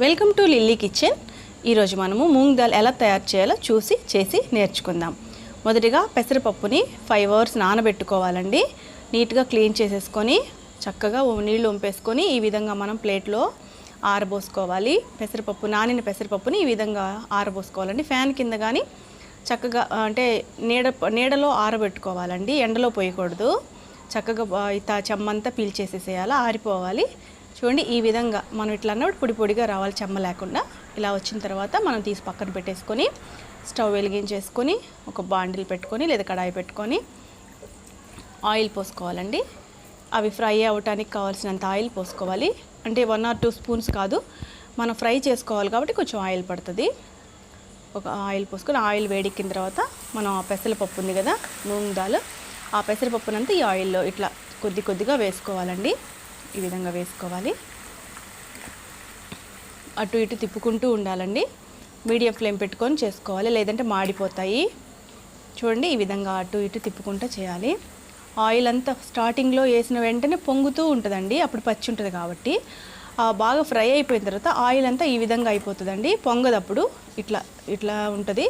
Welcome to lily kitchen. ఈరోజు మనము మూంగ్ దాల్ ఎలా తయారు చేయాలో చేసి నేర్చుకుందాం. మొదటిగా పెసరపప్పుని 5 అవర్స్ నానబెట్టుకోవాలండి. నీట్గా క్లీన్ చేసేసుకొని చక్కగా నీళ్లు వంపేసుకొని ఈ విధంగా మనం ప్లేట్లో ఆరబోసుకోవాలి. నానిన పెసరపప్పుని ఈ విధంగా ఆరబోసుకోవాలండి. ఫ్యాన్ కింద కానీ చక్కగా అంటే నీడలో ఆరబెట్టుకోవాలండి. ఎండలో పోయకూడదు. చక్కగా చెమ్మంతా పీల్చేసేసేయాలి, ఆరిపోవాలి. చూడండి, ఈ విధంగా మనం ఇట్లా అన్నప్పుడు పొడి పొడిగా రావాలి, చెమ్మ లేకుండా. ఇలా వచ్చిన తర్వాత మనం తీసి పక్కన పెట్టేసుకొని స్టవ్ వెలిగించేసుకొని ఒక బాండిల్ పెట్టుకొని లేదా కడాయి పెట్టుకొని ఆయిల్ పోసుకోవాలండి. అవి ఫ్రై అవ్వటానికి కావాల్సినంత ఆయిల్ పోసుకోవాలి. అంటే 1 or 2 స్పూన్స్ కాదు, మనం ఫ్రై చేసుకోవాలి కాబట్టి కొంచెం ఆయిల్ పడుతుంది. ఒక ఆయిల్ పోసుకొని ఆయిల్ వేడెక్కిన తర్వాత మనం ఆ పెసరపప్పు ఉంది కదా, మూంగ్ దాల్, ఆ పెసరపప్పునంతా ఈ ఆయిల్లో ఇట్లా కొద్దిగా వేసుకోవాలండి. ఈ విధంగా వేసుకోవాలి. అటు ఇటు తిప్పుకుంటూ ఉండాలండి. మీడియం ఫ్లేమ్ పెట్టుకొని చేసుకోవాలి, లేదంటే మాడిపోతాయి. చూడండి, ఈ విధంగా అటు ఇటు తిప్పుకుంటూ చేయాలి. ఆయిల్ అంతా స్టార్టింగ్లో వేసిన వెంటనే పొంగుతూ ఉంటుందండి, అప్పుడు పచ్చి ఉంటుంది కాబట్టి. బాగా ఫ్రై అయిపోయిన తర్వాత ఆయిల్ అంతా ఈ విధంగా అయిపోతుందండి. పొంగదప్పుడు ఇట్లా ఉంటుంది.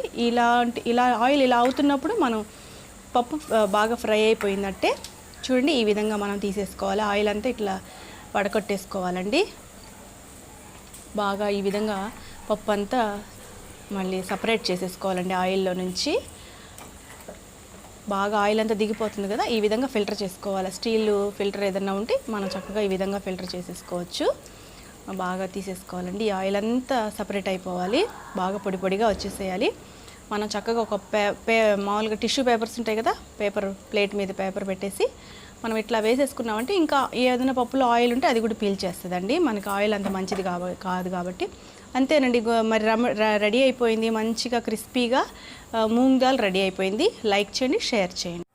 ఇలా ఆయిల్ ఇలా అవుతున్నప్పుడు మనం పప్పు బాగా ఫ్రై అయిపోయిందంటే చూడండి, ఈ విధంగా మనం తీసేసుకోవాలి. ఆయిల్ అంతా ఇట్లా వడకట్టేసుకోవాలండి. బాగా ఈ విధంగా పప్పు అంతా మళ్ళీ సపరేట్ చేసేసుకోవాలండి ఆయిల్లో నుంచి. బాగా ఆయిల్ అంతా దిగిపోతుంది కదా, ఈ విధంగా ఫిల్టర్ చేసుకోవాలి. స్టీల్ ఫిల్టర్ ఏదన్నా ఉంటే మనం చక్కగా ఈ విధంగా ఫిల్టర్ చేసేసుకోవచ్చు. బాగా తీసేసుకోవాలండి. ఈ ఆయిల్ అంతా సపరేట్ అయిపోవాలి, బాగా పొడి పొడిగా వచ్చేసేయాలి. మనం చక్కగా ఒక మామూలుగా టిష్యూ పేపర్స్ ఉంటాయి కదా, ప్లేట్ మీద పేపర్ పెట్టేసి మనం ఇట్లా వేసేసుకున్నామంటే ఇంకా ఏదైనా పప్పులో ఆయిల్ ఉంటే అది కూడా పీల్చేస్తుందండి. మనకి ఆయిల్ అంత మంచిది కాదు కాబట్టి. అంతేనండి, మరి రెడీ అయిపోయింది. మంచిగా క్రిస్పీగా మూంగ్ దాల్ రెడీ అయిపోయింది. లైక్ చేయండి, షేర్ చేయండి.